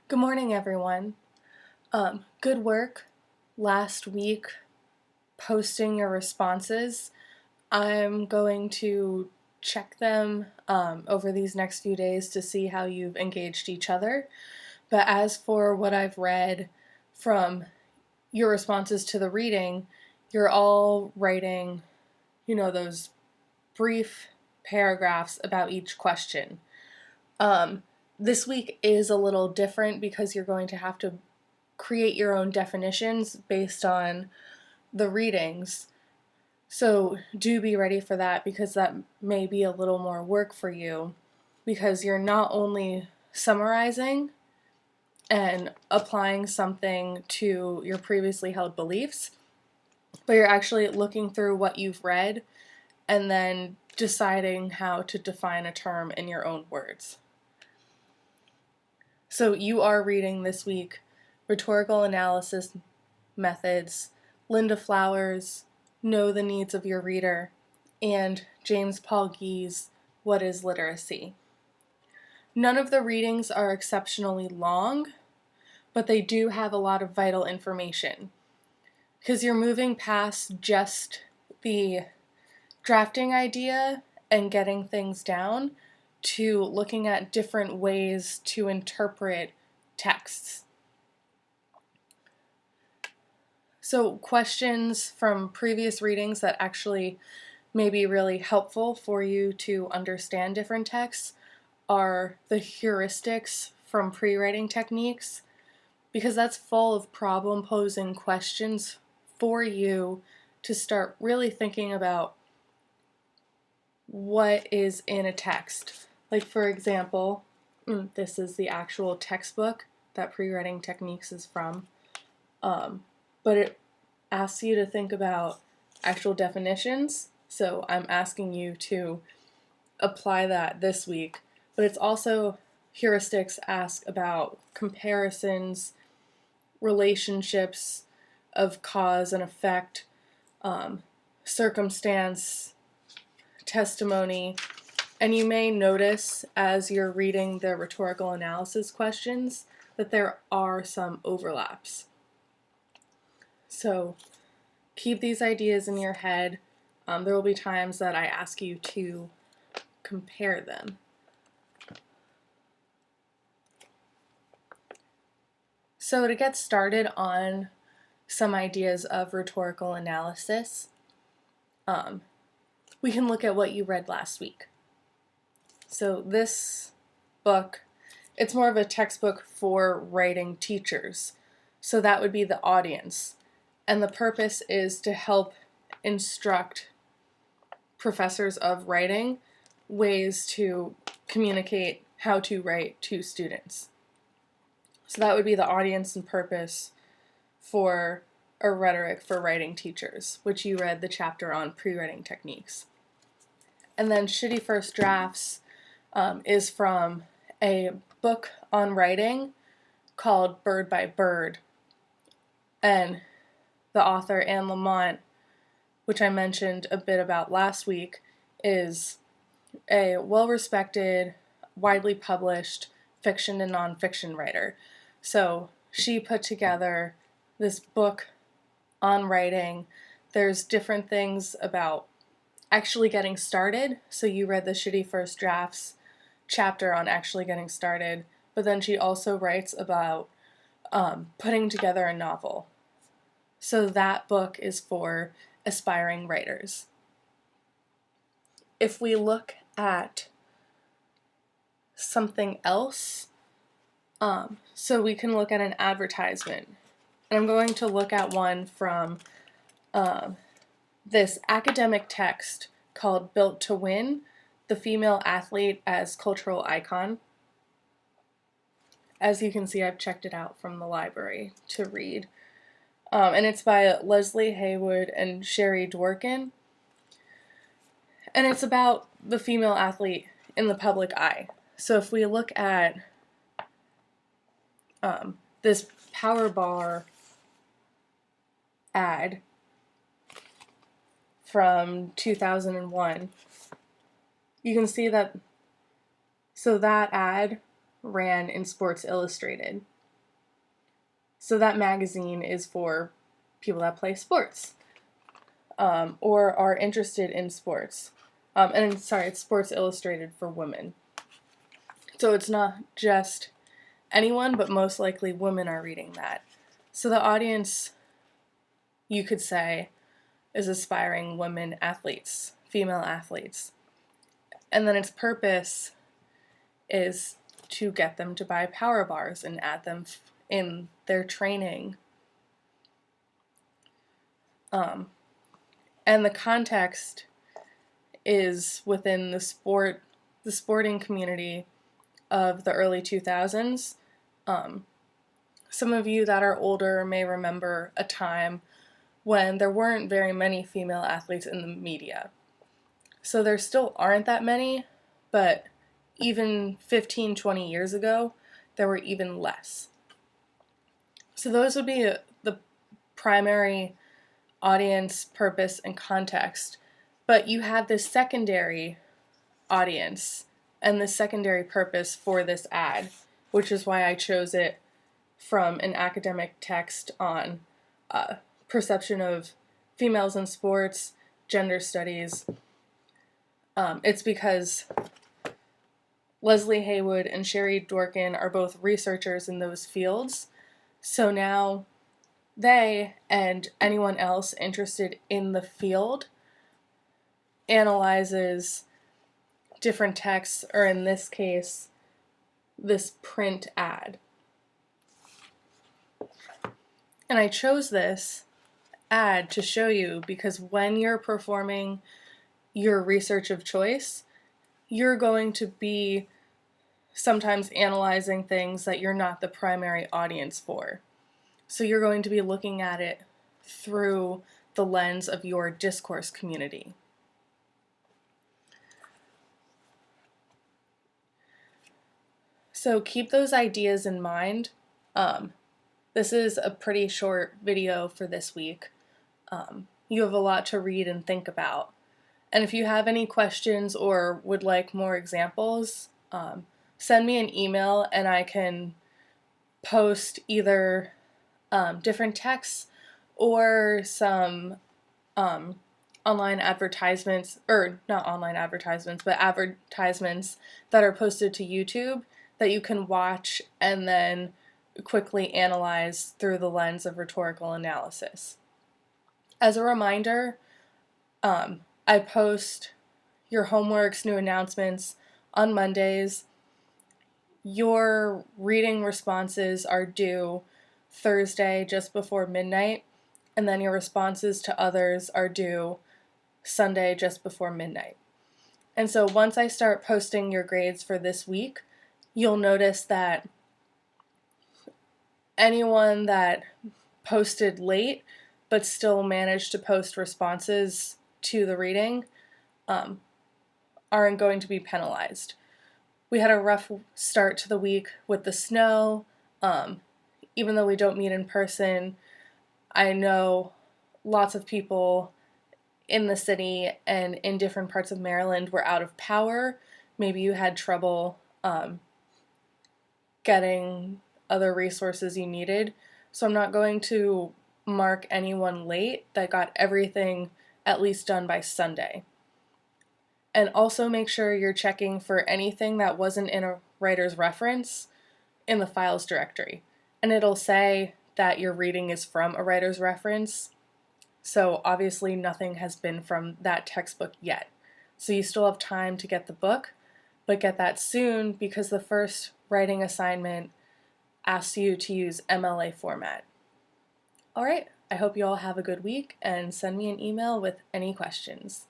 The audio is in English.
Good morning, everyone. Good work last week posting your responses. I'm going to check them over these next few days to see how you've engaged each other. But as for what I've read from your responses to the reading, you're all writing, those brief paragraphs about each question. This week is a little different because you're going to have to create your own definitions based on the readings. So do be ready for that because that may be a little more work for you because you're not only summarizing and applying something to your previously held beliefs, but you're actually looking through what you've read and then deciding how to define a term in your own words. So you are reading this week Rhetorical Analysis Methods, Linda Flowers' Know the Needs of Your Reader, and James Paul Guy's What is Literacy? None of the readings are exceptionally long, but they do have a lot of vital information because you're moving past just the drafting idea and getting things down to looking at different ways to interpret texts. So questions from previous readings that actually may be really helpful for you to understand different texts are the heuristics from pre-writing techniques, because that's full of problem-posing questions for you to start really thinking about what is in a text. Like, for example, this is the actual textbook that pre-writing techniques is from, but it asks you to think about actual definitions, so I'm asking you to apply that this week. But it's also, heuristics ask about comparisons, relationships of cause and effect, circumstance, testimony, and you may notice as you're reading the rhetorical analysis questions that there are some overlaps. So keep these ideas in your head. There will be times that I ask you to compare them. So to get started on some ideas of rhetorical analysis, we can look at what you read last week. So this book, it's more of a textbook for writing teachers. So that would be the audience. And the purpose is to help instruct professors of writing ways to communicate how to write to students. So that would be the audience and purpose for a rhetoric for writing teachers, which you read the chapter on pre-writing techniques. And then Shitty First Drafts is from a book on writing called Bird by Bird. And the author, Anne Lamott, which I mentioned a bit about last week, is a well-respected, widely published fiction and nonfiction writer. So she put together this book on writing. There's different things about actually getting started. So you read the Shitty First Drafts chapter on actually getting started, but then she also writes about putting together a novel. So that book is for aspiring writers. If we look at something else, so we can look at an advertisement. And I'm going to look at one from this academic text called Built to Win, the Female Athlete as Cultural Icon. As you can see, I've checked it out from the library to read. And it's by Leslie Haywood and Sherry Dworkin. And it's about the female athlete in the public eye. So if we look at this Power Bar ad from 2001, you can see that, so that ad ran in Sports Illustrated. So that magazine is for people that play sports or are interested in sports. It's Sports Illustrated for women. So it's not just anyone, but most likely women are reading that. So the audience, you could say, is aspiring women athletes, female athletes. And then its purpose is to get them to buy power bars and add them in their training. And the context is within the sporting community of the early 2000s. Some of you that are older may remember a time when there weren't very many female athletes in the media. So there still aren't that many, but even 15, 20 years ago, there were even less. So those would be the primary audience, purpose, and context. But you have this secondary audience and the secondary purpose for this ad, which is why I chose it from an academic text on perception of females in sports, gender studies. It's because Leslie Haywood and Sherry Dorkin are both researchers in those fields. So now they and anyone else interested in the field analyzes different texts, or in this case, this print ad. And I chose this ad to show you because when you're performing your research of choice, you're going to be sometimes analyzing things that you're not the primary audience for. So you're going to be looking at it through the lens of your discourse community. So keep those ideas in mind. This is a pretty short video for this week. You have a lot to read and think about. And if you have any questions or would like more examples, send me an email and I can post either different texts or some online advertisements, or not online advertisements, but advertisements that are posted to YouTube that you can watch and then quickly analyze through the lens of rhetorical analysis. As a reminder, I post your homeworks, new announcements on Mondays. Your reading responses are due Thursday just before midnight, and then your responses to others are due Sunday just before midnight. And so once I start posting your grades for this week, you'll notice that anyone that posted late but still managed to post responses to the reading aren't going to be penalized. We had a rough start to the week with the snow. Even though we don't meet in person, I know lots of people in the city and in different parts of Maryland were out of power. Maybe you had trouble getting other resources you needed. So I'm not going to mark anyone late that got everything at least done by Sunday. And also make sure you're checking for anything that wasn't in a writer's reference in the files directory. And it'll say that your reading is from a writer's reference. So obviously nothing has been from that textbook yet. So you still have time to get the book, but get that soon because the first writing assignment asks you to use MLA format. All right, I hope you all have a good week and send me an email with any questions.